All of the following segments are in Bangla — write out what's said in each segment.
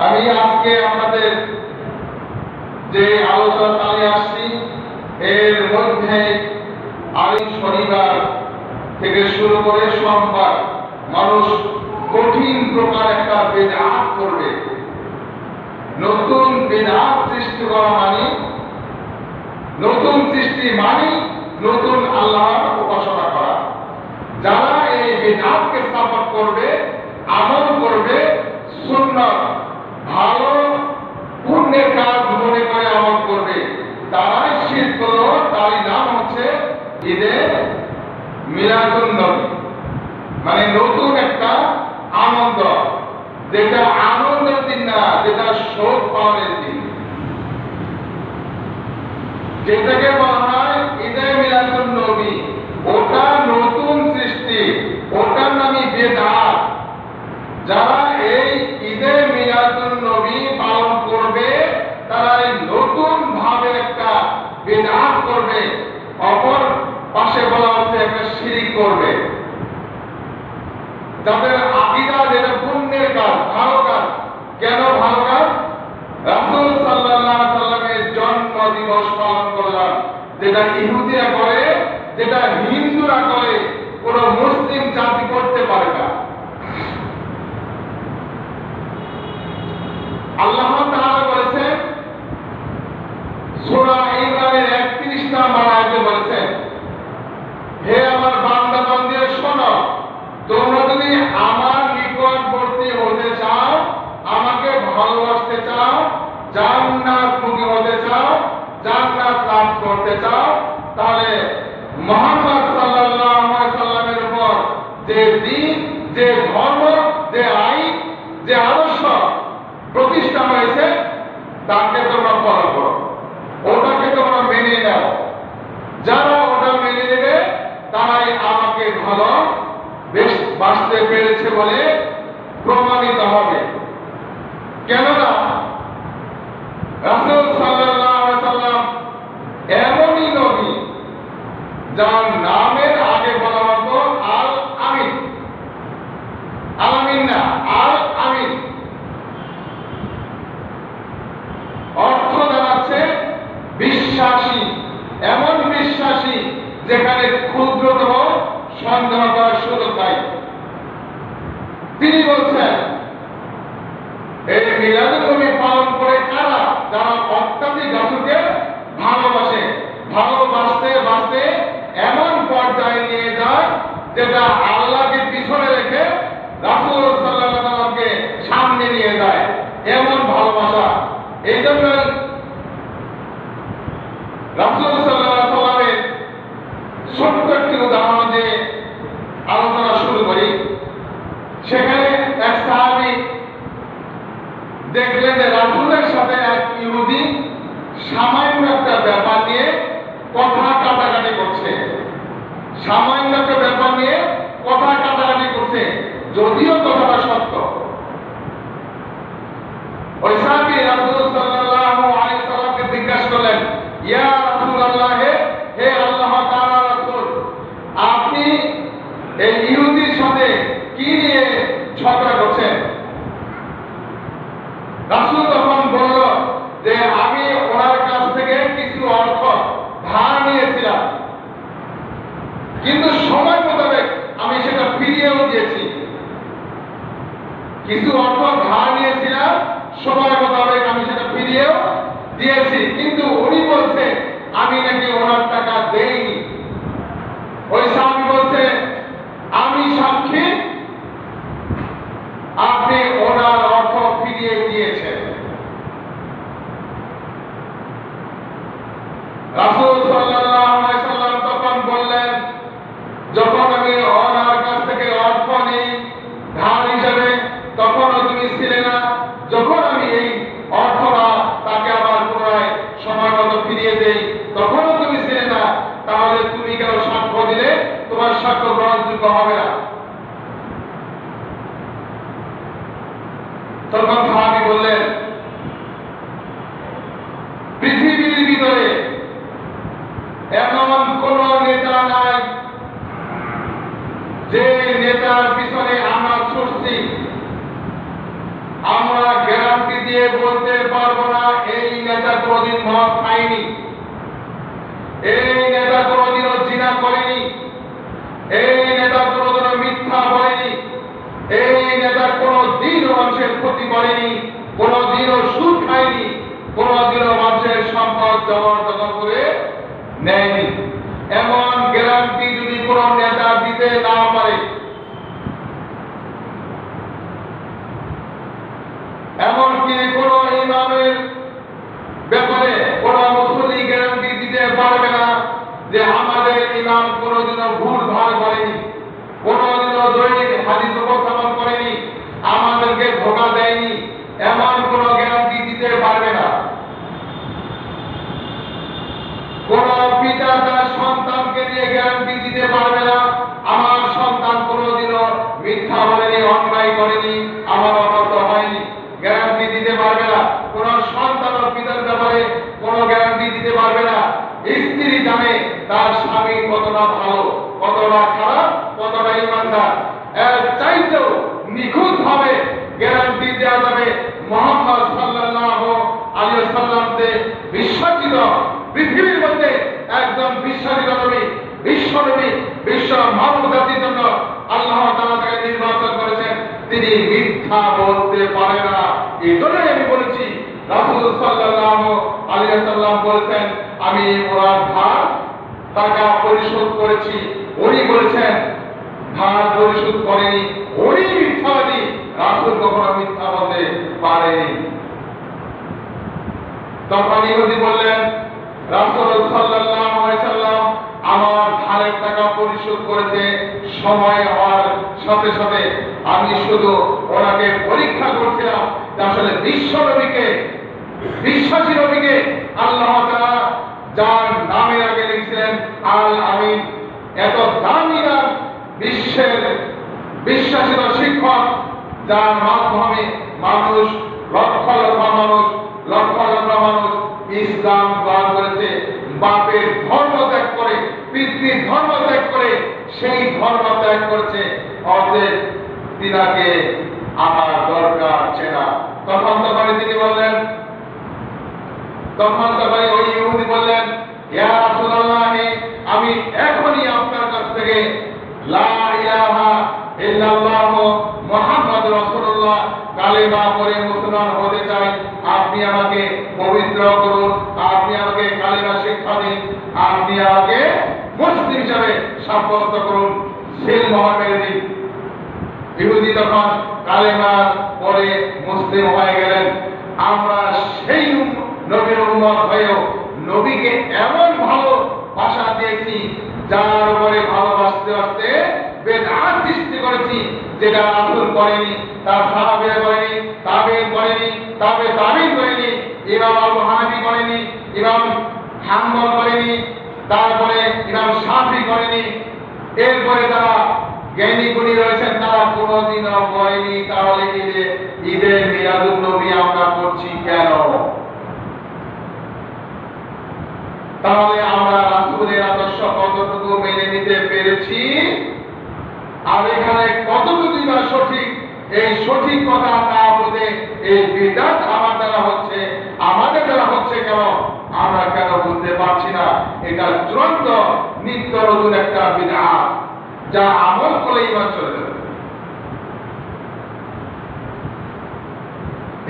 আমি আজকে আপনাদের যে আলোচনা চালিয়ে আসছি এর মধ্যে আজ শনিবার থেকে শুরু করে সোমবার মানুষ কঠিন প্রকার একটা বিদআত করবে। নতুন বিদআত সৃষ্টি করা মানে নতুন সৃষ্টি মানে নতুন আল্লাহর উপাসনা করা। যারা এই বিদআতকে স্থাপন করবে, আমল করবে, সুন্নাত ভালো পুণ্যের কাজ মনে করে আমল করবে, তারাই শিরক করলো। তারই নাম হচ্ছে ঈদে মিলাদুন নবী, মানে নতুন একটা আনন্দ, যেটা আনন্দের দিন না, যেটা শোক পালনের দিন, যেটাকে বলা হয় ঈদে মিলাদুন নবী। ওটা নতুন সৃষ্টি, ওটার নামই বিদআত। যারা এই ঈদে মিলাদুন নবী পালন করবে তারা এই নতুন ভাবে একটা বিদআত করবে, অপর পাশে বলা হচ্ছে একটা শিরক করবে। যাদের আকীদা যেটা পুণ্যের কাজ, ভালো কাজ। কেন ভালো কাজ? রাসূল সাল্লাল্লাহু আলাইহি সাল্লামের জন্ম দিবস পালন করলাম, যেটা ইহুদিরা করে, যেটা হিন্দুরা করে, কোন মুসলিম জাতি করতে পারে না। আল্লাহ তাআলা বলেছেন সূরা ইমরানের 31 নম্বর আয়াতে বলেছেন, হে আমার বান্দা বান্দীরা শোনো, তোমরা যদি আমার নিকটবর্তী হতে চাও, আমাকে ভালোবাসতে চাও, জান্নাতমুখী হতে চাও, জান্নাত লাভ করতে চাও, তাহলে মুহাম্মদ সাল্লাল্লাহু আলাইহি সাল্লামের উপর যে দ্বীন, যে ধর্ম, যে আইন, যে আদর্শ প্রতিষ্ঠা হয়েছে তাকে তোমরা ফলো করো, ওটাকে তোমরা মেনে নাও। যারা ওটা মেনে নেবে তারাই আমাকে ভালো বাসতে পেরেছে বলে প্রমাণিত হবে। কেননা রাসূল সাল্লাল্লাহু আলাইহি সাল্লাম এমনই নবী যার নামের আগে বলা হতো আল আমিন। আল আমিন না, আল আমিন অর্থ দাঁড়াচ্ছে বিশ্বাসী। এমন বিশ্বাসী যেখানে ক্ষুদ্রতম সন্দেহ করার সুযোগ নাই। তিনি বলছেন এই মিলাদুন নবী পালন করে কারা? যারা অত্যাধিক রাসূলকে ভালোবাসে, ভালোবাসতে বাসতে এমন পর্যায়ে নিয়ে যায় যেটা আল্লাহকে পিছনে রেখে রাসূল সাল্লাল্লাহু আলাইহি ওয়াসাল্লামকে সামনে নিয়ে যায়, এমন ভালোবাসা। এই জন্য রাসূল সাল্লাল্লাহু আলাইহি ওয়াসাল্লামের ছোট্ট একটি উদাহরণ দিয়ে আলোচনা শুরু করি। সেখানে এক সাহাবী দেখলেন যে রাসূলের সাথে এক ইহুদি সামান্য একটা ব্যাপার নিয়ে কথা কাটাকাটি করছে। সামান্য একটা ব্যাপার নিয়ে কথা কাটাকাটি করছে, যদিও কথাটা সত্য। ওই সাহাবী রাসূল সাল্লাল্লাহু আলাইহি সাল্লামকে জিজ্ঞাসা করলেন, ইয়া রাসূলুল্লাহ, হে আল্লাহ তাআলার রাসূল, আপনি এই ইহুদির সাথে কি নিয়ে ঝগড়া করছেন? রাসূল তখন বলল যে আমি ওনার কাছ থেকে কিছু অর্থ ধার নিয়েছিলাম, কিন্তু সময় মোতাবেক আমি সেটা ফিরিয়েও দিয়েছি। কিছু অর্থ ধার নিয়েছিলাম, সময় মোতাবেক আমি সেটা ফিরিয়েও দিয়েছি, কিন্তু উনি বলছে আমি নাকি ওনার টাকা দেইনি। ওই সাহাবী বলছে আমি সাক্ষী, আপনি ওনার অর্থ ফিরিয়ে দিয়েছেন। রাসূল সাল্লাল্লাহু আলাইহি সাল্লাম তখন বললেন, যখন আমি ওনার কাছ থেকে অর্থ নেই ধার হিসাবে, তখনও তুমি ছিলে না। যখন আমি এই অর্থটা তাকে আবার পুনরায় সময় মতো ফিরিয়ে দেই, তখনও তুমি ছিলে না। তাহলে তুমি কেন সাক্ষ্য দিলে? তোমার সাক্ষ্য গ্রহণযোগ্য হবে না। তখন সাহাবী বললেন, দিয়ে বলতে পারবো না এই নেতা কোনোদিন মদ খায়নি, এই নেতা কোনোদিনও জিনা করেনি, এই নেতা কোনোদিনও মিথ্যা বলেনি, এই নেতা কোনোদিনও মানুষের ক্ষতি করেনি, কোনোদিনও সুদ খায়নি, কোনোদিনও মানুষের সম্পদ জবরদখল করে নেয়নি। এমন গ্যারান্টি যদি কোন নেতা দিতে না পারে, এমনকি কোন ইমামের ব্যাপারে কোন মুসল্লি গ্যারান্টি দিতে পারবে না যে আমাদের ইমাম কোনোদিনও ভুল ভাল করেনি, কোনোদিনও দৈনিক হাদিস উপস্থাপন করেনি, আমাদেরকে ধোঁকা দেয়নি, এমন কোন গ্যারান্টি দিতে পারবে না। কোন পিতা তার সন্তানকে নিয়ে গ্যারান্টি দিতে পারবে না আমার সন্তান কোনোদিনও মিথ্যা বলেনি, অন্যায় করেনি, আমার অনর্থ হয়নি, গ্যারান্টি দিতে পারবে না। কোন সন্তান ও পিতার ব্যাপারে কোন গ্যারান্টি দিতে পারবে না। স্ত্রী জানে তার স্বামী কতটা ভালো, কতটা খারাপ, কতটা ইমানদার, এর চাইতেও নিখুঁত ভাবে গ্যারান্টি দেওয়া যাবে মুহাম্মদ সাল্লাল্লাহু আলাইহি ওয়াসাল্লামকে বিশ্বাসিত পৃথিবীর মধ্যে একজন বিশ্বাসিত নবী, বিশ্ব নবী, বিশ্ব মানব জাতির জন্য আল্লাহ তাআলা তাকে নির্বাচন করেছেন, তিনি মিথ্যা বলতে পারে না। এই জন্যই আমি বলেছি রাসূল সাল্লাল্লাহু আলাইহি ওয়াসাল্লাম বলেছেন আমি ওনার ধার টাকা পরিশোধ করেছি, উনি বলেছেন ধার পরিশোধ করেনি, উনি মিথ্যাবাদী, রাসূল কখনো মিথ্যা বলতে পারেনি। তখন ইহুদি বললেন রাসূল সাল্লাল্লাহু আলাইহি ওয়াসাল্লাম আমার ধারের টাকা পরিশোধ করেছে, সময় হওয়ার সাথে সাথে আমি শুধু ওনাকে পরীক্ষা করছিলাম যে আসলে বিশ্ব নবীকে, বিশ্বাসী নবীকে আল্লাহ তাআলা যার নামের আগে লিখেছিলেন আল আমিন, এত দামি নাম, বিশ্বের বিশ্বাসিত শিক্ষক, যার মাধ্যমে মানুষ লক্ষ লক্ষ মানুষ, লক্ষ লক্ষ মানুষ ইসলাম গ্রহণ করেছে, বাপের ধর্ম ত্যাগ করে, পিতৃ ধর্ম ত্যাগ করে সেই ধর্ম ত্যাগ করেছে, অতএব তিনাকে আমার দরকার চেনা। তখন তিনি বললেন, তখন ওই ইহুদি বললেন ইয়া রাসূলুল্লাহ, আমি এখনই আপনার কাছ থেকে লা ইলাহা ইল্লাল্লাহ মুহাম্মাদুর রাসূলুল্লাহ কালেমা পড়ে মুসলমান হতে চাই, আপনি আমাকে পবিত্র করুন, আপনি আমাকে কালেমা শিক্ষা দিন, আপনি আমাকে মুসলিম হিসাবে সাব্যস্ত করুন, সিল মোহর মেরে দিন। ইহুদি তখন কালেমা পড়ে মুসলিম হয়ে গেলেন। আমরা সেই নবীর উম্মত হয়েও নবীকে এমন ভালো ভাষা দিয়েছি যার উপরে ভালোবাসতে বাসতে বেদআত সৃষ্টি করেছি, যেটা রাসূল করেনি, তার সাহাবীরা করেনি, তাবেঈন করেনি, তাবেঈন করেনি, ইমাম আবু হানিফা করেনি, ইমাম হাম্বল করেনি, তারপরে ইমাম শাফি করেনি, এরপরে যারা জ্ঞানী গুণী রয়েছেন তারা কোনোদিনও করেনি। তাহলে ঈদের মিলাদুন নবী আমরা করছি কেন? তাহলে আমরা রাসূলের আদর্শ কতটুকু মেনে নিতে পেরেছি, আর এখানে কতটুকু বা সঠিক, এই সঠিক কথা না বলে এই বিদআত আমাদের দ্বারা হচ্ছে কেন আমরা কেন বুঝতে পারছি না? এটা চূড়ান্ত নিত্য নতুন একটা বিদআত, যা আমল করলে ইমান চলে যাবে।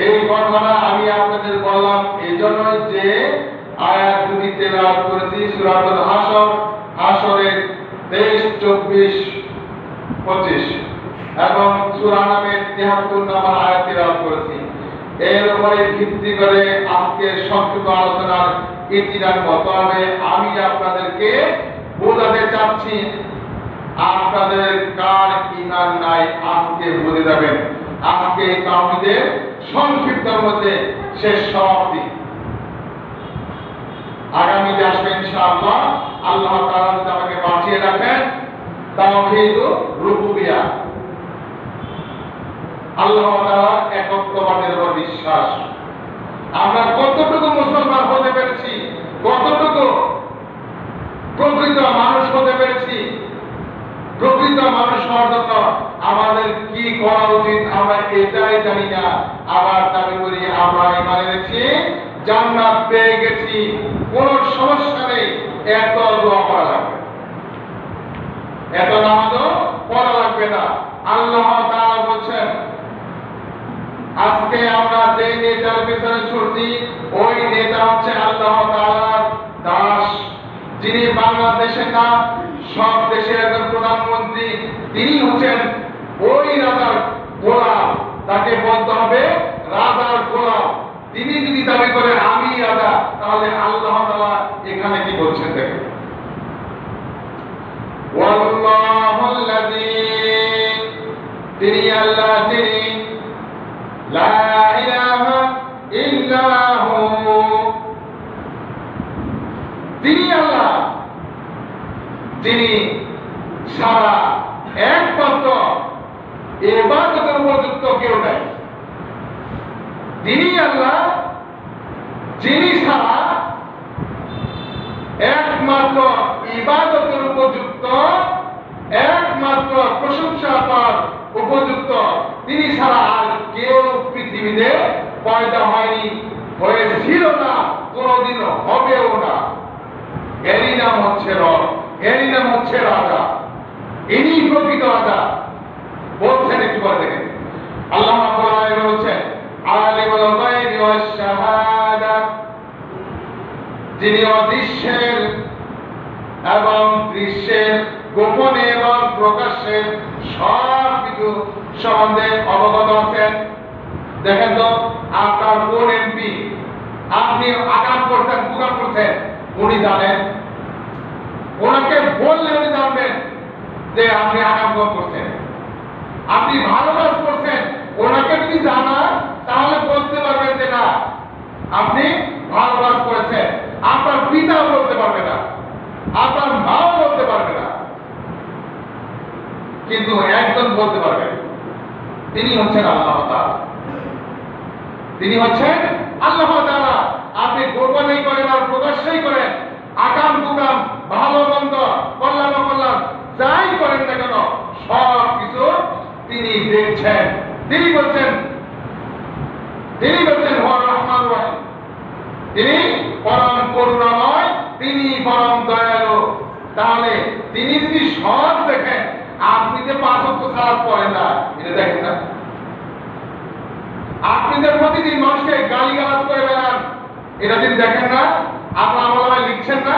এই ঘটনা আমি আপনাদের বললাম এই জন্যই যে আয়াত দুটি তেলাওয়াত করেছি সূরাতুল হাসর, হাসরের 23, 24, 25 এবং সূরা নামের 73 নম্বর আয়াত তেলাওয়াত করেছি। এর উপরে ভিত্তি করে আজকের সংক্ষিপ্ত আলোচনার ইতিহাস বলতে হবে। আমি আপনাদেরকে বোঝাতে চাচ্ছি আপনাদের কার ঈমান নাই আজকে বুঝে যাবেন। আজকে তাওহীদের সংক্ষিপ্তের মধ্যে শেষ সমাপ্তি। আগামীতে আসবে ইনশাআল্লাহ, আল্লাহ তাআলা যদি আমাকে বাঁচিয়ে রাখেন, তাওহীদ রুবুবিয়্যাহ, আল্লাহ তাআলা একত্ববাদের উপর বিশ্বাস। আমরা কতটুকু মুসলমান হতে পেরেছি, কতটুকু প্রকৃত মানুষ হতে পেরেছি, প্রকৃত মানুষ হওয়ার জন্য আমাদের কি করা উচিত আমরা এটাই জানি না। আবার দাবি করি আমরা ঈমান এনেছি, জান্নাত পেয়ে গেছি, কোনো সমস্যা নেই, এত দোয়া করা লাগবে, এত নামাজও পড়া লাগবে না। আল্লাহ তাআলা বলছেন, আজকে আমরা যে নেতার পিছনে ছুটছি ওই নেতা হচ্ছে আল্লাহ তাআলার দাস, যিনি বাংলাদেশের না সব দেশের একজন প্রধানমন্ত্রী, তিনি হচ্ছেন ওই রাজার গোলাম। তাকে বলতে হবে রাজার গোলাম। তিনি যদি দাবি করে আমি রাজা, তাহলে আল্লাহ তাআলা এখানে কি বলছেন দেখেন, ওয়াল্লাহুল্লাযী, তিনি আল্লাহ, তিনি লা ইলাহা ইল্লাহু, তিনি আল্লাহ, যিনি সারা একমাত্র ইবাদতের উপযুক্ত কেউ নাই। তিনি আল্লাহ, যিনি সারা একমাত্র ইবাদতের উপযুক্ত, একমাত্র প্রশংসা পাওয়ার উপযুক্ত, তিনি ছাড়া আর কেউ পৃথিবীতে পয়দা হয়নি, হয়েছিল না, কোনোদিনও হবেও না। এরই নাম হচ্ছে রব, এরই নাম হচ্ছে রাজা, ইনি প্রকৃত রাজা। বলছেন একটু পরে দেখেন, আল্লাহ রাব্বুল আলামিন বলছেন, আলিমুল গায়বি ওয়াশ শাহাদা, যিনি অদৃশ্যের এবং দৃশ্যের, গোপনে এবং প্রকাশ্যে সব কিছু সম্বন্ধে অবগত আছেন। দেখেন তো, আপনার কোন এমপি, আপনি আকাম করছেন, কুকাম করছেন, উনি জানেন? ওনাকে বললে উনি জানবেন যে আপনি আকাম করছেন। আপনি ভালো কাজ করছেন, ওনাকে যদি জানান তাহলে বলতে পারবেন যে না আপনি ভালো কাজ করেছেন। আপনার পিতাও বলতে পারবে না, আপনার মাও বলতে পারবে না, কিন্তু একজন বলতে পারবেন, তিনি হচ্ছেন আল্লাহ তাআলা। তিনি হচ্ছেন আল্লাহ তাআলা। আপনি গোপনেই করেন আর প্রকাশ্যেই করেন, আকাম কুকাম, ভালো মন্দ, কল্যাণ অকল্যাণ, যাই করেন না কেন সব কিছু তিনি দেখছেন। তিনি বলছেন ওয়া রাহমান রাহিম, তিনি পরম করুণাময়, তিনি পরম দয়ালু। তাহলে তিনি যদি সব দেখেন, আপনি যে 5 ওয়াক্ত সালাত পড়েন না, এটা দেখেন না? আপনি যে প্রতিদিন মানুষকে গালিগালাজ করে বেড়ান, এটা তিনি দেখেন না? আপনার আমলনামায় লিখছেন না?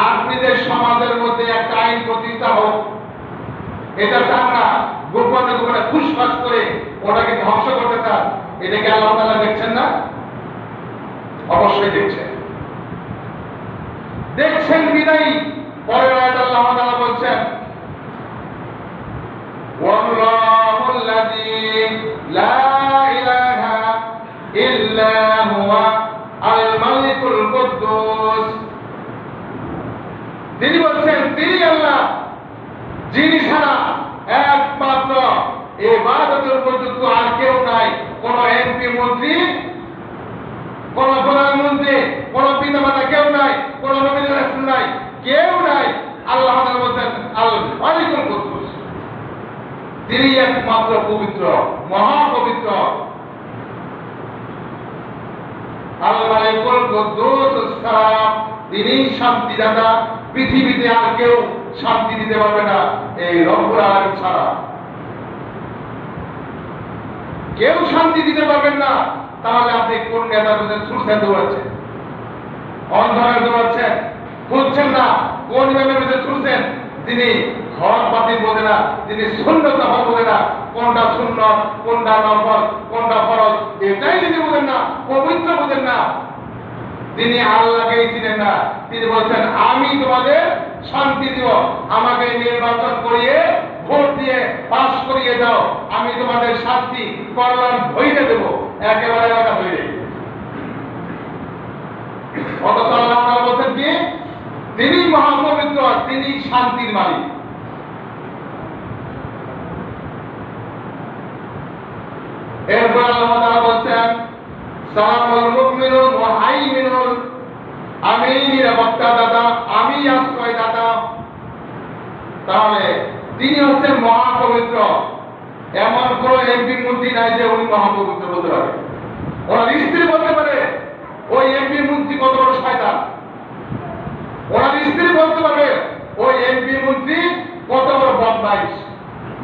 আপনি যে সমাজের মধ্যে একটা আইন প্রতিষ্ঠা হোক, এটা চান না, গোপনে গোপনে ফুসফাস করে ওটাকে ধ্বংস করতে চান, এটাকে আল্লাহ তাআলা দেখছেন না? অবশ্যই দেখছেন। দেখছেন বিদায়ী পরের আয়াতে আল্লাহ তাআলা বলছেন, ওয়াল্লাহুল্লাযী লা ইলাহা ইল্লা হুয়া আল মালিকুল কুদ্দুস, তিনি বলছেন তিনি আল্লাহ, যিনি ছাড়া একমাত্র ইবাদতের উপযুক্ত আর কেউ নাই। কোন এমপি মন্ত্রী, কোন প্রধানমন্ত্রী, কোন পিতামাতা কেউ নাই, কোন নবী রাসূল নাই, কেউ নাই। আল্লাহ তাআলা বলেন আল মালিকুল কুদ্দুস, তিনি একমাত্র পবিত্র, মহা পবিত্র। আল মালিকুল কুদ্দুস সালাম, তিনি শান্তিদাতা। পৃথিবীতে আর কেউ শান্তি দিতে পারবে না এই রব্বুল আলামিন ছাড়া, কেউ শান্তি দিতে পারবেন না। তাহলে আপনি কোন নেতার মধ্যে ছুটছেন, দৌড়াচ্ছেন, অন্ধকারে দৌড়াচ্ছেন, খুঁজছেন না কোন ইমামের মধ্যে ছুটছেন, তিনি হক বাতিল বোঝে না, তিনি সুন্নাত নফল বোঝে না, কোনটা সুন্নাত কোনটা নফল কোনটা ফরজ এটাই তিনি বোঝেন না, পবিত্র বোঝেন না, তিনি আল্লাহকেই চিনেন না। তিনি বলছেন আমি তোমাদের শান্তি দিব, আমাকে নির্বাচন করিয়ে ভোট দিয়ে পাস করিয়ে দাও, আমি তোমাদের শান্তি কল্যাণ ভইরে দেব, একেবারে এলাকা ভইরে। অথচ আল্লাহ তাআলা বলছেন কি তিনি মহাপবিত্র, তিনি শান্তির মালিক। এরপর আল্লাহ তাআলা বলছেন সালামুল মুমিনুন ওয়া হাইমিনুন, আমি নিরাপত্তা দাতা, আমি আশ্রয় দাতা। তাহলে তিনি হচ্ছেন মহাপবিত্র, এমন কোন এমপি মন্ত্রী নাই যে উনি মহাপবিত্র বলতে পারে। ওনার স্ত্রী বলতে পারে ওই এমপি মন্ত্রী কত বড় শয়তান। ওনার স্ত্রী বলতে পারবে ওই এমপি মন্ত্রী কত বড় বদমাইশ,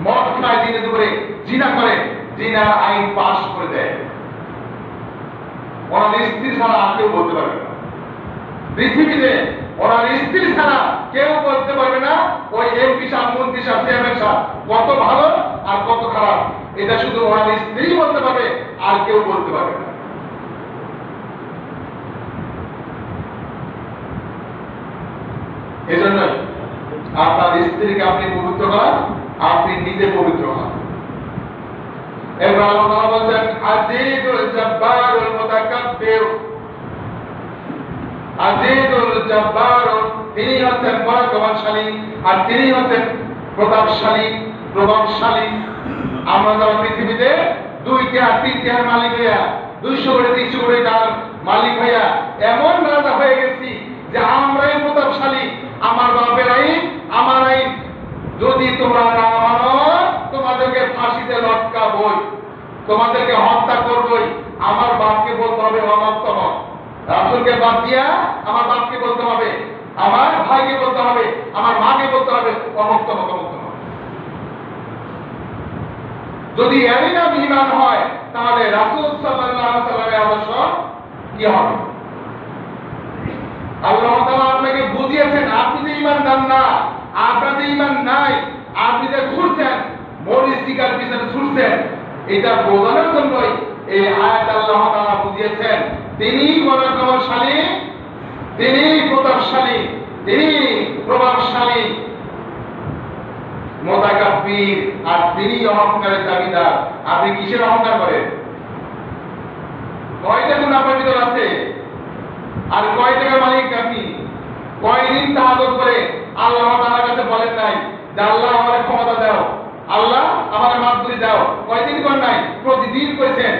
মদ খায়, দিনে দুপুরে জিনা করে, জিনার আইন পাস করে দেয়। ওনার স্ত্রী ছাড়া আর কেউ বলতে পারবে না পৃথিবীতে। ওনার স্ত্রী ছাড়া কেউ বলতে পারবে না ওই এমপি সাহেব, মন্ত্রী সাহেব, চেয়ারম্যান সাহেব কত ভালো আর কত খারাপ। এটা শুধু ওনার স্ত্রী বলতে পারবে, আর কেউ বলতে পারবে না। এজন্য আপনার স্ত্রীকে আপনি পবিত্র করেন, আপনি নিজে পবিত্র হন। এবার আল্লাহ বলেন আজিজুল জব্বারুল মুতাকাব্বির। আজিজুল জব্বার তিনি হচ্ছেন পরাক্রমশালী, আর তিনি হচ্ছেন প্রতাপশালী, প্রভাবশালী। আমরা যারা পৃথিবীতে 2-3 মালিক হইয়া 200 কোটি 300 কোটি টাকার মালিক হইয়া এমন রাজা হয়ে গেছি যে আমরাই প্রতাপশালী। আমার বাপের আইন, আমার আইন যদি তোমরা না মানো তোমাদেরকে ফাঁসিতে লটকাবই, তোমাদেরকে হত্যা করবই। আমার বাপকে বলতে হবে অনর্থক, রাসূলকে বাদ দিয়া আমার বাপকে বলতে হবে, আমার ভাইকে বলতে হবে, আমার মাকে বলতে হবে অমুক্ত। যদি এরই নাম ঈমান হয় তাহলে রাসূল সাল্লাল্লাহু আলাইহি ওয়াসাল্লামের আদর্শ কি হবে? আল্লাহ তাআলা আপনাকে বুঝিয়েছেন আপনি যে ঈমানদার না, আপনার যে ঈমান নাই, আপনি যে ছুটছেন মরিচিকার পিছনে ছুটছেন, এটা বোঝানোর জন্যই এই আয়াত আল্লাহ তাআলা বুঝিয়েছেন তিনি পরাক্রমশালী, তিনি প্রতাপশালী, তিনি প্রভাবশালী, মুতাকাব্বির, আর তিনি অহংকারের দাবিদার। আপনি কিসের অহংকার করেন? কয়টা গুণ আপনার ভিতর আছে? আর কয় টাকার মালিক আপনি? কয়দিন তাহাজ্জুদ করে আল্লাহ তাআলার কাছে বলেন নাই যে আল্লাহ আমাকে ক্ষমতা দাও, আল্লাহ আমাকে মাফ দাও? কয়দিন করেন নাই? প্রতিদিন করেছেন।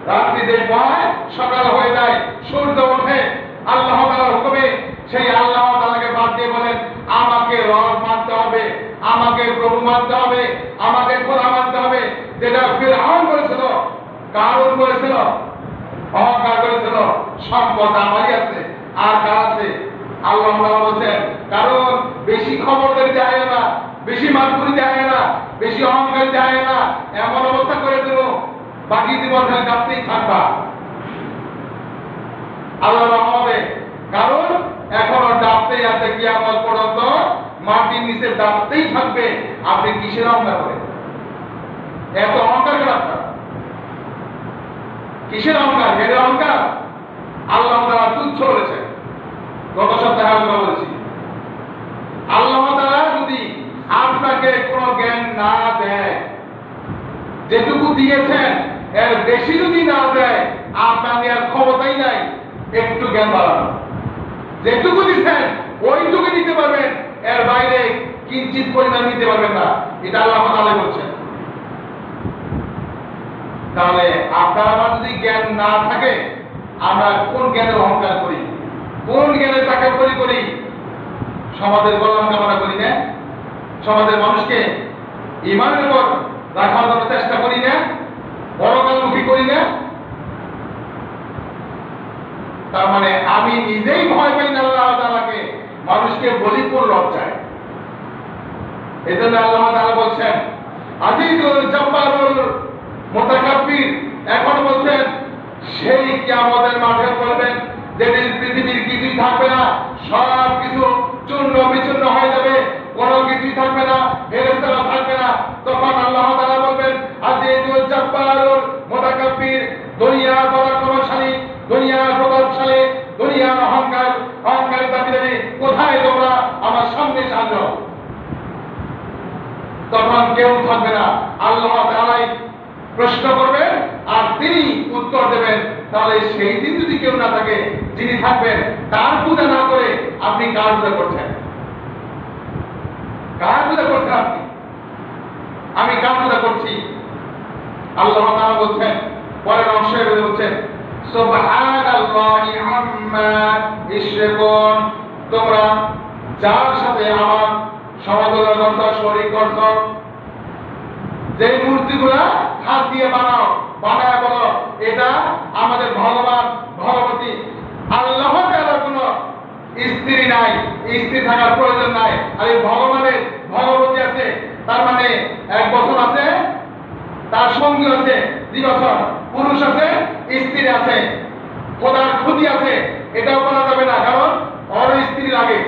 রাত্রি দেশ হয়, সকাল হয়ে যায়, সূর্য ওঠে, আল্লাহ তাআলার হুকুমে সেই আল্লাহ তাআলাকে বাদ দিয়ে বলেন আমাকে রব মানতে হবে, আমাকে প্রভু মানতে হবে, আমাকে খোদা মানতে হবে। যেটা ফিরআউন করেছিল, কারুন করেছিল, অহংকার করেছিল, সম্পদ আমারই আছে আর কার আছে? আল্লাহ তাআলা বলেন কারণ বেশি খবরদারি যায় না, বেশি মাতবুরি যায় না, বেশি অহংকার যায় না, এমন অবস্থা করে দেব বাকি জীবন কাঁপতেই থাকবা। আল্লাহ রহমতে, কারণ এখনো ডাবতেই আছে, কিয়ামত পর্যন্ত মাটির নিচে ডাবতেই থাকবে। আপনি কিসের অহংকার করেন? এত অহংকার কেন আপনার? কিসের অহংকার? এর অহংকার আল্লাহ তাআলা তুচ্ছ বলেছেন। গত সপ্তাহে আমরা বলেছি আল্লাহ তাআলা যদি আপনাকে কোনো জ্ঞান না দেয়, যেটুকু দিয়েছেন এর বেশি যদি না দেয়, আপনার আর ক্ষমতাই নাই একটু জ্ঞান বাড়ানো। যেটুকু দিচ্ছেন ওইটুকু দিতে পারবেন, এর বাইরে কিঞ্চিত পরিমাণ নিতে পারবেন না। এটা আল্লাহ তাআলা বলছেন। তাহলে আপনার আমার যদি জ্ঞান না থাকে, আমরা কোন জ্ঞানের অহংকার করি, কোন জ্ঞানের তাকাব্বুরি করি? সমাজের কল্যাণ কামনা করি না, সমাজের মানুষকে ঈমানের উপর রাখার জন্য চেষ্টা করি না, পরকালমুখী করি না। তার মানে আমি নিজেই ভয় পাই না আল্লাহ তাআলাকে, মানুষকে বলি কোন লজ্জায়। এজন্য আল্লাহ তাআলা বলছেন আজিজুল জব্বারুল মুতাকাব্বির। এখন বলছেন সেই কিয়ামতের মাঠে বলবেন যেদিন পৃথিবীর কিছুই থাকবে না, সব কিছু চূর্ণ বিচূর্ণ হয়ে যাবে, কোনো কিছুই থাকবে না, ফেরেশতারা থাকবে না। তখন আল্লাহ তাআলা বলবেন আজিজুল জব্বারুল মুতাকাব্বির, দুনিয়ার পরাক্রমশালী, দুনিয়ার প্রতাপশালী, দুনিয়ার অহংকারী দাবিদারি, কোথায় তোমরা? আমার সামনে সাজো। তখন কেউ থাকবে না, আল্লাহ তাআলাই প্রশ্ন করবেন আর তিনি উত্তর দেবেন। তাহলে সেই দিন যদি কেউ না থাকে, যিনি থাকবেন তার পূজা না করে আপনি কার পূজা করছেন? কার পূজা করছেন আপনি? আমি কার পূজা করছি? আল্লাহ তাআলা বলছেন, পরের অংশে বলছেন সুবহানাল্লাহি আম্মা ইশরিকুন। তোমরা যার সাথে আমার সমতুল্য শরীক করছো, যে মূর্তিগুলা হাত দিয়ে বানাও, বানায় বলো এটা আমাদের ভগবান ভগবতী। আল্লাহ তাআলার কোনো স্ত্রী নাই, স্ত্রী থাকার প্রয়োজন নাই। আর এই ভগবানের ভগবতী আছে, তার মানে এক বছর আছে, তার সঙ্গী আছে 2 বছর, পুরুষ আছে, স্ত্রী আছে, খোদার খুদি আছে, এটাও বলা যাবে না, কারণ ওর স্ত্রী লাগে।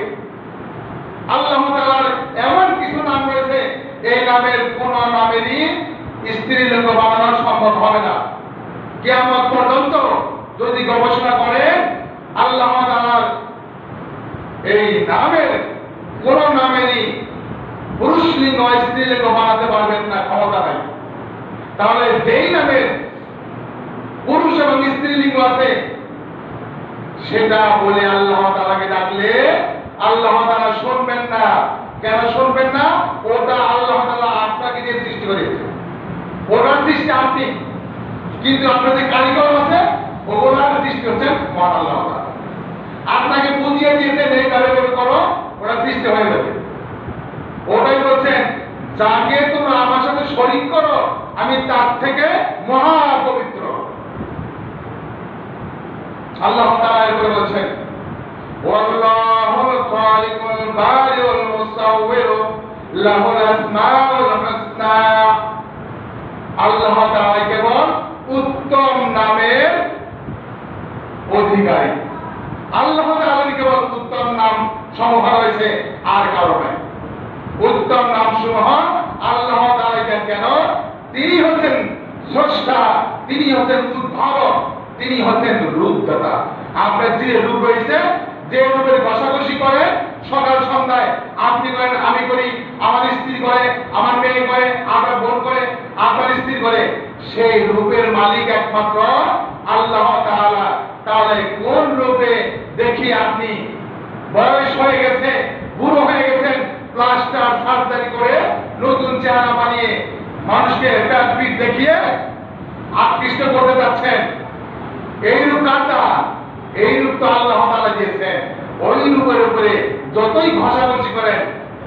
আল্লাহ তাআলার এমন কিছু নাম রয়েছে, এই নামের কোন নামেরই স্ত্রীলিঙ্গ বানানো সম্ভব হবে না। কিয়ামত পর্যন্ত যদি গবেষণা করে আল্লাহ তাআলার এই নামের কোন নামেরই পুরুষ লিঙ্গ স্ত্রীলিঙ্গ বানাতে পারবেন না, ক্ষমতা নাই। তাহলে যেই নামের পুরুষ এবং স্ত্রীলিঙ্গ আছে সেটা বলে আল্লাহ তাআলাকে ডাকলে আল্লাহ তাআলা শুনবেন না। কেন শুনবেন না? ওটা আল্লাহ তাআলা আপনাকে দিয়ে সৃষ্টি করেছে, ওটার সৃষ্টি আপনি, কিন্তু আপনার যে কারিগর আছে ওগুলার সৃষ্টি হচ্ছে মহান আল্লাহ তাআলা। আপনাকে বুঝিয়ে দিয়েছেন এইভাবে করো, ওটা সৃষ্টি হয়ে যাবে। ওটাই বলছেন যাকে তোমরা আমার সাথে শরীক করো আমি তার থেকে মহা পবিত্র। আল্লাহ তাআলা এরপরে বলছেন ওয়াল্লাহুল খালিকুল বারিউল মুসাউবিরু লাহুল আসমাউল হুসনা। আল্লাহ তাআলা কেবল উত্তম নামের অধিকারী। আল্লাহ তাআলার কেবল উত্তম নাম সমূহ রয়েছে, আর কারো নাই। উত্তম নাম সমূহ আল্লাহ তাআলা কেন? তিনি হচ্ছেন স্রষ্টা, তিনি হচ্ছেন উদ্ভাবক, তিনি হচ্ছেন রূপদাতা। আপনার যে রূপ রয়েছে, যে রূপের ঘষাঘষি করে সকাল সন্ধ্যায় আপনি করেন, আমি করি, আমার স্ত্রী করে, আমার মেয়ে করে, আপনার বোন করে, আপনার স্ত্রী করে, সেই রূপের মালিক একমাত্র আল্লাহ তাআলা। তাহলে কোন রূপে দেখি আপনি বয়স হয়ে গেছে, বুড়ো হয়ে গেছেন, প্লাস্টার সার্জারি করে নতুন চেহারা বানিয়ে মানুষকে পেট পিঠ দেখিয়ে আকৃষ্ট করতে যাচ্ছেন? এই রূপ কাটা, এই রূপ তো আল্লাহ তাআলা দিয়েছেন। ওই রূপের উপরে যতই ঘষাঘষি করেন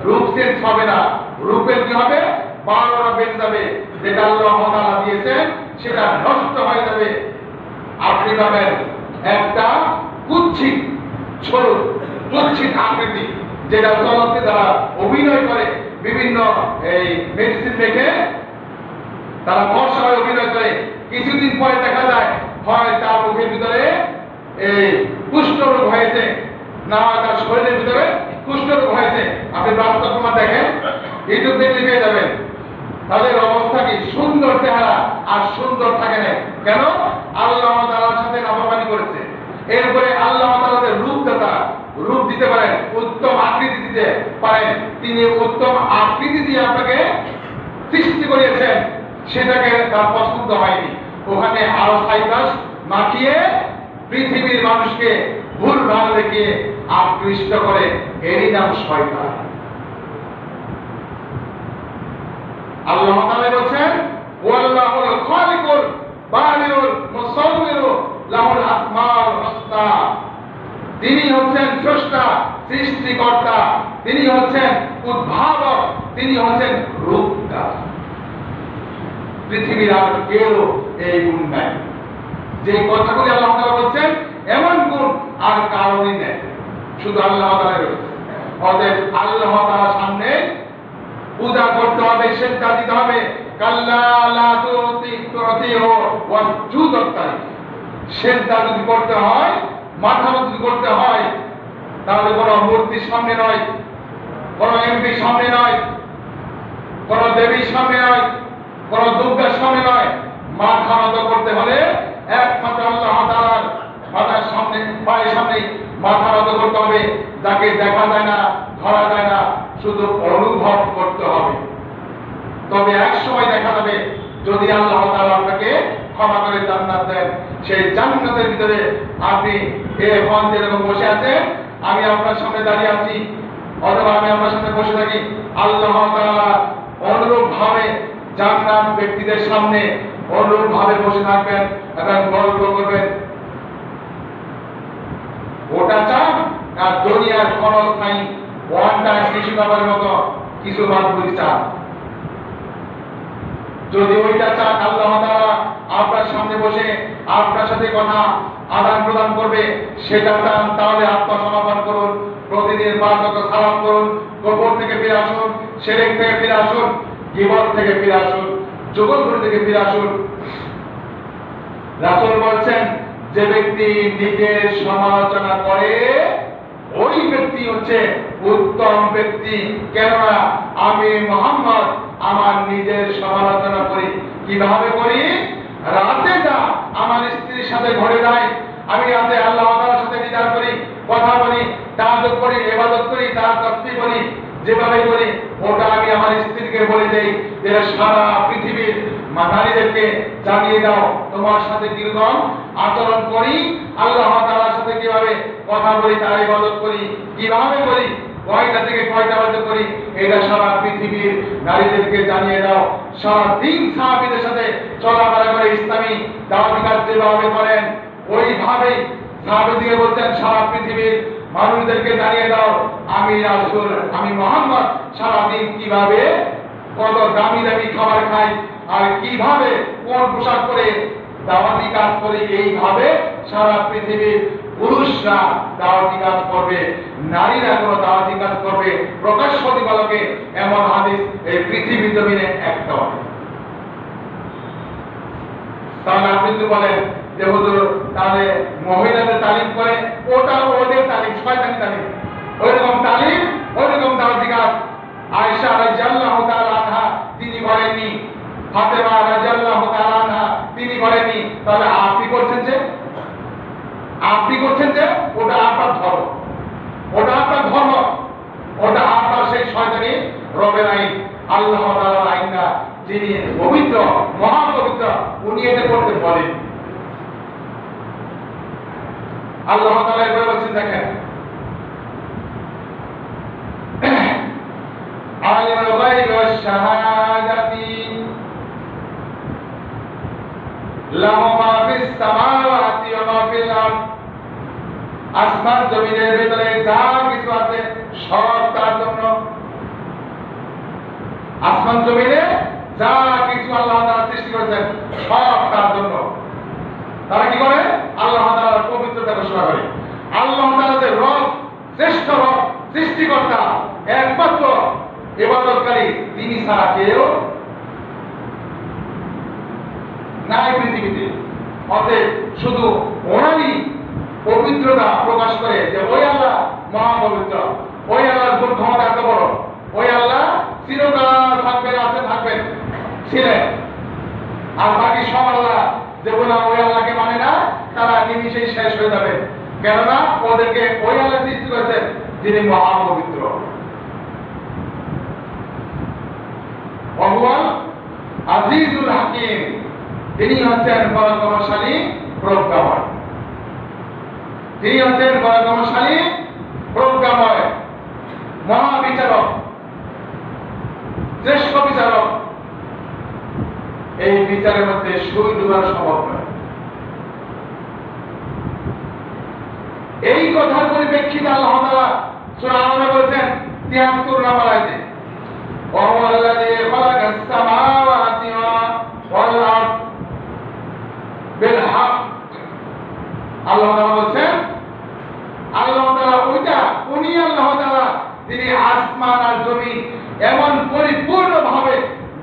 রূপ চেঞ্জ হবে না, রূপের কি হবে? 12টা বেজে যাবে। যেটা আল্লাহ তাআলা দিয়েছেন সেটা নষ্ট হয়ে যাবে। আপনি পাবেন একটা কুৎসিত স্বরূপ, কুৎসিত আকৃতি, যেটা জগতে তারা অভিনয় করে, বিভিন্ন এই মেডিসিন দেখে তারা বর্ষা হয়ে অভিনয় করে, কিছুদিন পরে দেখা যায় হয় তার মুখের ভিতরে এই কুষ্ঠরোগ হয়েছে, না হয় তার শরীরের ভিতরে কুষ্ঠরোগ হয়েছে। আপনি বাস্তব প্রমাণ দেখেন, ইউটিউব দেখলে পেয়ে যাবেন। তাদের অবস্থা কি? সুন্দর চেহারা, আর সুন্দর থাকে না। কেন? আল্লাহ তাআলার সাথে নাফরমানি করেছে। এরপরে আল্লাহ তাআলাদের রূপদাতা, রূপ দিতে পারেন, উত্তম আকৃতি দিতে পারেন। তিনি উত্তম আকৃতি দিয়ে আপনাকে সৃষ্টি করিয়েছেন, সেটাকে তার পছন্দ হয়নি। ওখানে আরো সাইটাস মাখিয়ে পৃথিবীর মানুষকে ভুল ভাল দেখিয়ে আকৃষ্ট করে, এরই নাম শয়তান। আল্লাহ তাআলা বলেন ওয়াল্লাহুল খালিকুল বারিউল মুসাউবিরু লাহুল আসমাউল হুসনা। তিনি হচ্ছেন স্রষ্টা, সৃষ্টিকর্তা, তিনি হচ্ছেন উদ্ভাবক, তিনি হচ্ছেন রূপদাতা। পৃথিবীর আর কেউ এই গুণ নাই। যে কথাগুলি আল্লাহ তাআলা বলছেন এমন গুণ আর কারোরই নেই, শুধু আল্লাহ তাআলার রয়েছে। অতএব আল্লাহ তাআলার সামনে পূজা করতে হবে, সেজদা দিতে হবে। কাল্লা লা তুতিহু ওয়াসজুদ তাই। সেজদা যদি করতে হয়, মাথা নত করতে হয়, তাহলে কোনো মূর্তির সামনে নয়, কোনো এমপির সামনে নয়, কোনো দেবীর সামনে নয়, কোনো দুর্গার সামনে নয়। মাথা নত করতে হলে একমাত্র আল্লাহ তাআলার মাথার সামনে, পায়ের সামনে মাথা নত করতে হবে, যাকে দেখা যায় না, ধরা যায় না, শুধু অনুভব করতে হবে। তবে এক সময় দেখা যাবে, যদি আল্লাহ তাআলা আপনাকে ক্ষমা করে জান্নাত দেন, সেই জান্নাতের ভিতরে আপনি এখন যেরকম বসে আছেন, আমি আপনার সামনে দাঁড়িয়ে আছি, অথবা আমি আপনার সামনে বসে থাকি, আল্লাহ তাআলা অনুরূপ ভাবে জান্নাত ব্যক্তিদের সামনে অনুরূপ ভাবে বসে থাকবেন এবং গল্প করবেন। ওটা চান আর দুনিয়ার ক্ষণস্থায়ী ওয়ান টাইম কৃষি খাবারের মতো কিছু বাদ চান? যদি ওইটা চান আল্লাহ তাআলা আপনার সামনে বসে আপনার সাথে কথা আদান প্রদান করবে, সেটা চান তাহলে আত্মসমর্পণ করুন, প্রতিদিন 5 ওয়াক্ত সালাত করুন, কবর থেকে ফিরে আসুন, শিরক থেকে ফিরে আসুন, গীবত থেকে ফিরে আসুন, জগৎঘুরি থেকে ফিরে আসুন। রাসূল বলছেন, যে ব্যক্তি নিজের সমালোচনা করে ওই ব্যক্তি হচ্ছে উত্তম ব্যক্তি। কেননা আমি মুহাম্মদ আমার নিজের সমালোচনা করি। কিভাবে করি? রাতে যা আমার স্ত্রীর সাথে ঘটে যায়, আমি রাতে আল্লাহ তাআলার সাথে দিদার করি, কথা বলি, তাহাজ্জুদ করি, ইবাদত করি, তার তাসবিহ করি, যেভাবে করি ওটা আমি আমার স্ত্রীকে বলে দেই যে সারা পৃথিবীর নারীদেরকে জানিয়ে দাও তোমার সাথে কিরকম আচরণ করি, আল্লাহ তাআলার সাথে কিভাবে কথা বলি, তার ইবাদত করি, কিভাবে করি, কয়টা থেকে কয়টা বাজে করি, এটা সারা পৃথিবীর নারীদেরকে জানিয়ে দাও। সারা দিন সাহাবীদের সাথে চলাফেরা করে ইসলামী দাওয়াতি কাজ যেভাবে করেন ওইভাবেই সাহাবীদেরকে বলতেন সারা পৃথিবীর মানুষদেরকে জানিয়ে দাও আমি রাসূল, আমি মুহাম্মদ সারা দিন কিভাবে কত দামি দামি খাবার খাই আর কিভাবে কোন পোশাক পরে দাওয়াতি কাজ করে। এইভাবে সারা পৃথিবীর পুরুষরা দাওয়াতি কাজ করবে, নারীরা কোনো দাওয়াতি কাজ করবে প্রকাশ্য দিবালোকে, এমন হাদিস এই পৃথিবীর জমিনে একটাও নেই। তাহলে আপনি তো বলেন যে হুজুর তাহলে মহিলাদের তালিম করে, ওটা ওদের তালিম, শয়তানি তালিম, ওইরকম তালিম ওইরকম দাওয়াতি কাজ আয়েশা রাদিয়াল্লাহু তাআলা আনহা তিনি বলেননি, ফাতেমা রাদিয়াল্লাহু তাআলা আনহা তিনি বলেননি। তাহলে আপনি করছেন যে ওটা আপনার ধর্ম, ওটা আপনার ধর্ম, ওটা আপনার সেই শয়তানি রবের আইন, আল্লাহ তাআলার আইন না। যিনি পবিত্র মহাপবিত্র উনি এটা করতে বলেন। আল্লাহ তাআলা এভাবে বলছেন, দেখেন আলিমুল গায়বি ওয়াশ শাহাদাতি লাহু মা ফিস সামাওয়াতি ওয়া মা ফিল আরদ। আসমান জমিনের ভিতরে যা কিছু আছে সব তার জন্য। আসমান জমিনে যা কিছু আল্লাহ তাআলা সৃষ্টি করেছেন সব তার জন্য। তারা কি করে? আল্লাহ তাআলার পবিত্রতা ঘোষণা করে। আল্লাহ তাআলা যে রব, শ্রেষ্ঠ রব, সৃষ্টিকর্তা, একমাত্র ইবাদতকারী, তিনি ছাড়া কেউ নাই পৃথিবীতে। অতএব শুধু ওনারই পবিত্রতা প্রকাশ করে যে ওই আল্লাহ মহাপবিত্র, ওই আল্লাহর গুণ ক্ষমতা এত বড়, ওই আল্লাহ চিরকাল থাকবেন, আছেন, থাকবেন, ছিলেন। আর বাকি সব আল্লাহ যেগুলো ওই আল্লাহকে মানে না তারা নিমিষেই শেষ হয়ে যাবে। কেননা ওদেরকে ওই আল্লাহ সৃষ্টি করেছেন যিনি মহাপবিত্র। ভগবান আজিজুল হাকিম, তিনি হচ্ছেন পরাক্রমশালী প্রজ্ঞাময়, তিনি হচ্ছেন পরাক্রমশালী প্রজ্ঞাময়, মহাবিচারক, শ্রেষ্ঠ বিচারক। এই বিচারের মধ্যে সুই ডুবানো সম্ভব নয়। এই কথার পরিপ্রেক্ষিতে আল্লাহ তাআলা সূরা আন-নামে বলেছেন 73 নম্বর আয়াতে, ওয়া হুয়া আল্লাযী খালাকাস সামাওয়াতি ওয়াল আরদ বিল হক। আল্লাহ তাআলা বলেছেন, আল্লাহ তাআলা ওইটা, উনি আল্লাহ তাআলা যিনি আসমান আর জমিন এমন পরিপূর্ণভাবে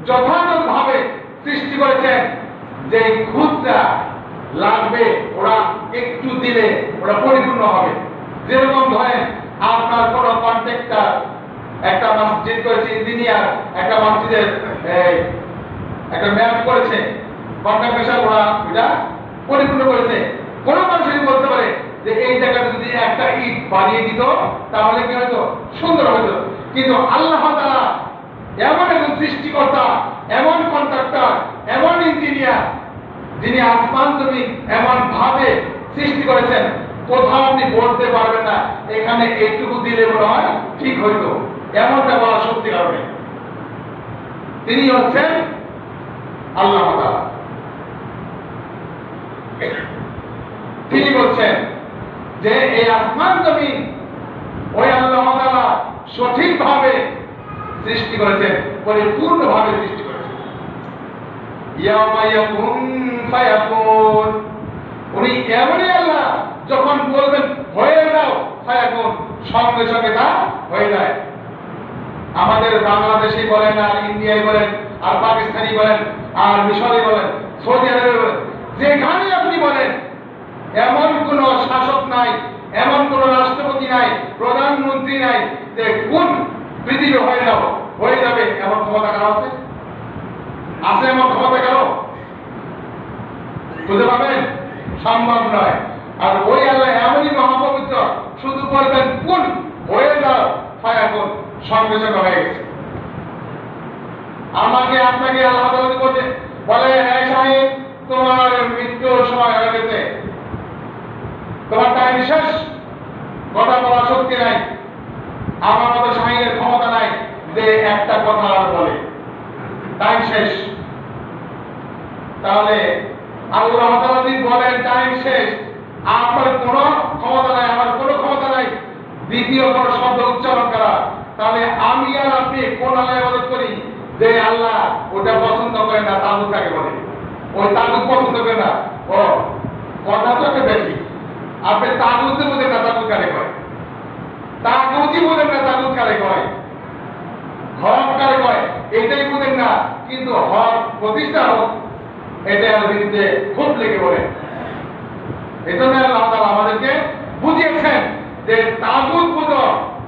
যথাযথভাবে সৃষ্টি করেছেন যে খুদরা লাগবে ওরা একটু দিলে ওরা পরিপূর্ণ হবে। যেরকম ধরেন আপনার কোন কন্ট্রাক্টর একটা মসজিদ করেছে, ইঞ্জিনিয়ার একটা মসজিদের একটা ম্যাপ করেছে, কন্ট্রাক্ট পেশা ওরা এটা পরিপূর্ণ করেছে। কোন মানুষ যদি বলতে পারে যে এই জায়গাটা যদি একটা ইট বানিয়ে দিত তাহলে কি হতো? সুন্দর হতো। কিন্তু আল্লাহ তাআলা এমন একজন সৃষ্টিকর্তা, এমন কন্ট্রাক্টর, এমন ইঞ্জিনিয়ার যিনি আসমান জমিন এমন ভাবে সৃষ্টি করেছেন কোথাও আপনি বলতে পারবেন না এখানে এইটুকু দিলে মনে হয় ঠিক হইতো, এমনটা বলা সত্যি কারণে। তিনি হচ্ছেন আল্লাহ তাআলা। তিনি বলছেন যে এই আসমান জমিন ওই আল্লাহ তাআলা সঠিকভাবে সৃষ্টি করেছেন, পরিপূর্ণভাবে সৃষ্টি করেছেন। ইয়াউমা ইয়াকুন ফায়াকুন। উনি এমনই আল্লাহ, যখন বলবেন হয়ে যাও ফায়াকুন, সঙ্গে সঙ্গে তা হয়ে যায়। আমাদের বাংলাদেশি বলেন, আর ইন্ডিয়ায় বলেন, আর পাকিস্তানি বলেন, আর মিশরে বলেন, সৌদি আরবে বলেন, যেখানে আপনি বলেন, এমন কোন শাসক নাই, এমন কোন রাষ্ট্রপতি নাই, প্রধানমন্ত্রী নাই যে কোন পৃথিবী হয়ে যাবে এমন ক্ষমতা কারো আছে? আছে এমন ক্ষমতা কারো? বুঝতে পারবেন? সম্ভব নয়। আর ওই আল্লাহ এমনই মহাপবিত্র, শুধু বলবেন কোন হয়ে যাও ফায়াকুন, সঙ্গে সঙ্গে হয়ে গেছে। আমাকে আপনাকে আল্লাহ তাআলা বলে, হ্যাঁ সাহেব, তোমার মৃত্যুর সময় হয়ে গেছে, তোমার টাইম শেষ, কথা বলার শক্তি নাই। আমার মতো শাহিনের ক্ষমতা নাই যে একটা কথা আর বলে, টাইম শেষ। তাহলে আল্লাহ তাআলা যদি বলেন টাইম শেষ, আপনার কোনো ক্ষমতা নাই, আমার কোনো ক্ষমতা নাই দ্বিতীয় কোনো শব্দ উচ্চারণ করা, তাহলে আমি আর আপনি কোন আল্লাহ ইবাদত করি যে আল্লাহ ওটা পছন্দ করে না? তাগুত কাকে বলে? ওই তাগুত পছন্দ করে না। ও কথা তো একটা বেশি, আপনি তাগুত বোঝেন না, তাগুত কারে কয়? তাগুতই বোঝেন না, তাগুত কারে কয়? হক কারে কয় এটাই বোঝেন না, কিন্তু হক প্রতিষ্ঠা হোক এটার বিরুদ্ধে খুব লেগে বলে। এই জন্য আল্লাহ তাআলা আমাদেরকে বুঝিয়েছেন যে তাগুত বুঝো,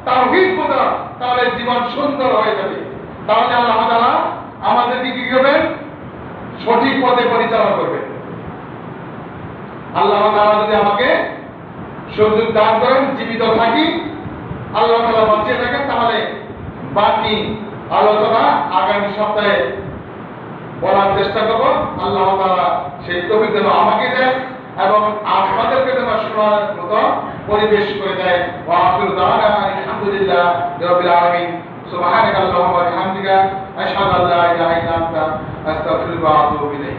তাওহীদ বুঝো, তাহলে জীবন সুন্দর হয়ে যাবে। তাহলে আল্লাহ তাআলা আমাদেরকে কি করবেন? সঠিক পথে পরিচালনা করবেন। আল্লাহ তাআলা যদি আমাকে সুযোগ দান করেন, জীবিত থাকি, আল্লাহ তাআলা বাঁচিয়ে থাকেন, তাহলে বাকি আলোচনা আগামী সপ্তাহে বলার চেষ্টা করব। আল্লাহ তাআলা সেই তৌফিক যেন আমাকে দেন এবং আপনাদেরকে যেন শোনার মতো পরিবেশ করে দেয়। ওয়া আখিরু দাওয়ানা আলহামদুলিল্লাহি রাব্বিল আলামিন। সুবহানাকা আল্লাহুম্মা ওয়া বিহামদিকা আশহাদু আল্লা ইলাহা ইল্লা আনতা আস্তাগফিরুকা ওয়া আতুবু ইলাইক।